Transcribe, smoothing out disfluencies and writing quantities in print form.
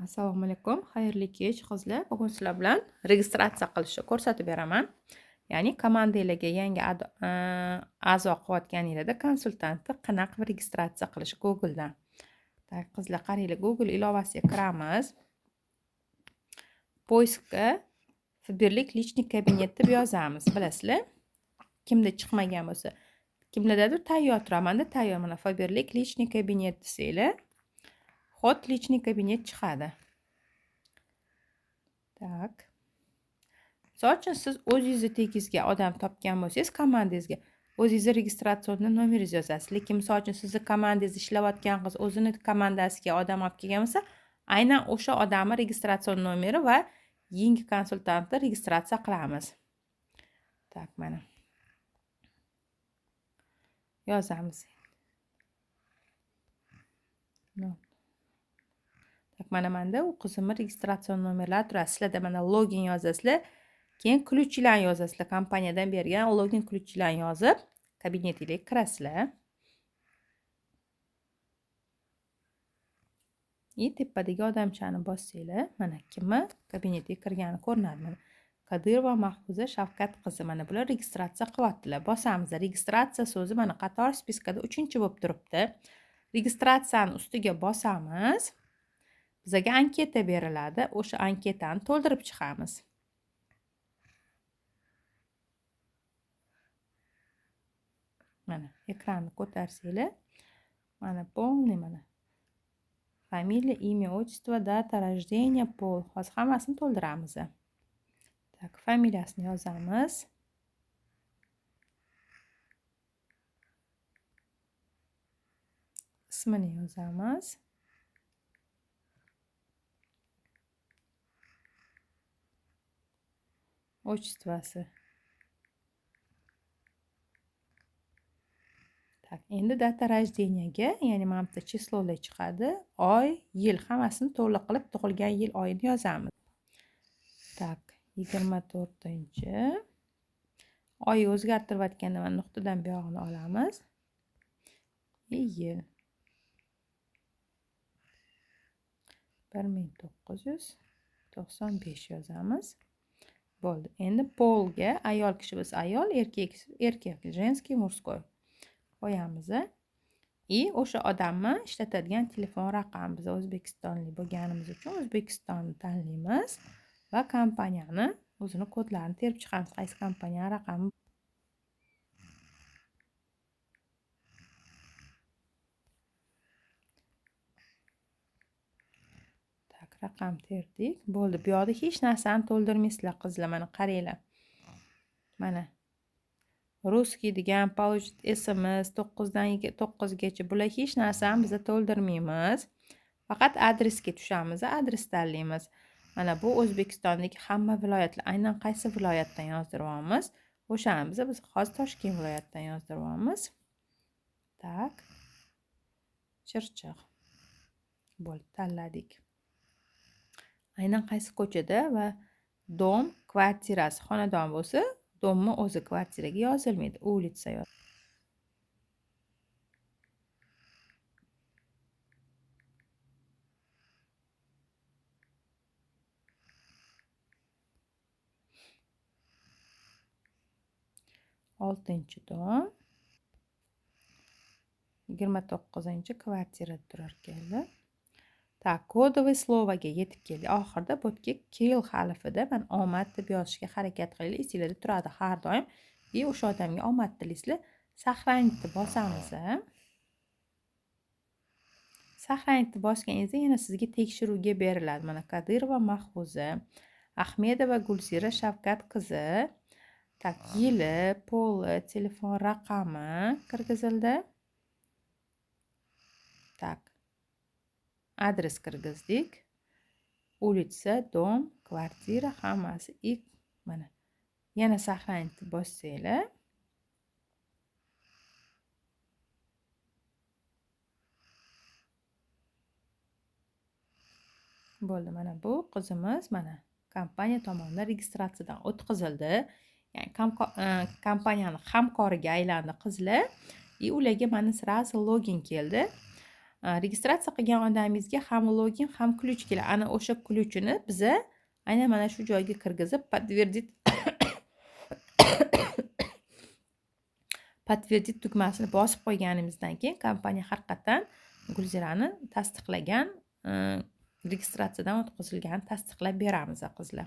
Assalomu alaykum, xayrli kech qizlar. Bugun sizlar bilan registratsiya qilishni ko'rsatib beraman. Ya'ni komandangizga yangi a'zo qilayotganingizda konsultantni qanaqa registratsiya qilish Google'dan. Tak, qizlar qaranglar, Google ilovasiga kiramiz. Poiskga Faberlik личный kabinet deb yozamiz, bilasizlar. Kimda chiqmagan bo'lsa, kimdadir tayyor turamanda, tayyor mana Faberlik личный kabinet desanglar, hot личный kabinet chiqadi. Tak. Misol uchun siz o'zingizni tegizga odam topgan bo'lsangiz, komandangizga o'zingizni registratsion nomeringizni yozasiz. Lekin misol uchun sizni komandangizda ishlayotgan qiz o'zini komandasiga odam olib kelgan bo'lsa, aynan o'sha odamning registratsion nomeri va yangi konsultantni registratsiya qilamiz. Tak, mana yozamiz. Tak, mana menda u qizimning registratsion nomerlari turadi. Sizlarda mana login yozasizlar. Keyin ключlarni yozasizlar. Kompaniyadan bergan login ключlarni yozib, kabinetingizga kirasizlar. Tepadagi odamchani bossanglar, mana kimni kabinetiga kirgani ko'rinadi. Mana Qodirova Mahfuza Shavkat qizi. Mana bular registratsiya qilyaptilar. Bosamiz. Registratsiya so'zi mana qator spiskada 3-chi bo'lib turibdi. Registratsiyani ustiga bosamiz. Bizga anketa beriladi. O'sha anketani to'ldirib chiqamiz. Mana ekranni ko'tarsanglar, mana полный mana familiya, imя, отчество, data рождения, pol. Hozir hammasini to'ldiramiz. Tak, familiyasini yozamiz. Ismini yozamiz. Отчествоsi. Tak, endi data рождениyaga, ya'ni mana bu chislolar chiqadi. Oy, yil hammasini to'liq qilib tug'ilgan yil oyini yozamiz. Tak, 24-chi. Oy o'zgartirayotganda mana nuqtadan bu yog'ini olamiz. Yil 1995 yozamiz. Bo'ldi. Endi polga ayol kishi bo'lsa ayol, erkak, женский, мужской qo'yamiz. O'sha odamni ishlatadigan telefon raqami, biz O'zbekistonlik bo'lganimiz uchun O'zbekistonni tanlaymiz va kompaniyani o'zini kodlarini terib chiqamiz. Qaysi kompaniya raqami. Tak, raqam terdik. Bo'ldi. Bu yoqda hech narsani to'ldirmaysizlar qizlar, mana qaranglar. Mana Ruskiy degan получит SMS 9 dan 9 gacha. Bular hech narsani biz to'ldirmaymiz. Faqat adresga tushamiz, adres tanlaymiz. Mana bu O'zbekistondagi hamma viloyatlar, aynan qaysi viloyatdan yozdiryapmiz. O'shani biz hozir Toshkent viloyatidan yozdiryapmiz. Tak. Chirchiq. Bo'ldi, tanladik. Aynan qaysi ko'chada va dom, kvartirasi, xonadon bo'lsa, domni o'zi kvartiraga yozilmaydi, улица yoziladi. Oltinchi dom, 29-chi kvartirada turar ekanlar. Tak, kodovый slovaga yetib keldik. Oxirida bu yerga Kirill harfida men omad deb yozishga harakat qilinglar. Esingizda turadi har doim. O'sha odamga omad tilaysizlar. Сохранить bosamiz. Сохранить bosganingizda yana sizga tekshiruvga beriladi. Mana Qodirova Mahfuza, Ahmedova Gulsira Shavkat qizi. Tak, yili, poli, telefon raqami kirgizildi. Tak. Adres kirgizdik. Улица, dom, kvartira hammasi mana. Yana сохранить bossanglar. Bo'ldi, mana bu qizimiz mana kompaniya tomonidan registratsiyadan o'tkazildi. Ya'ni kompaniyani hamkoriga aylandi qizlar. Ularga mana sразу login keldi. registratsiya qilgan odamingizga ham login ham ключ keladi. Ana o'sha ключini biza aynan mana shu joyga kirgizib подтвердить tugmasini bosib qo'yganimizdan keyin kompaniya haqiqatan Gulzirani tasdiqlagan, registratsiyadan o'tkazilganini tasdiqlab beramiz qizlar.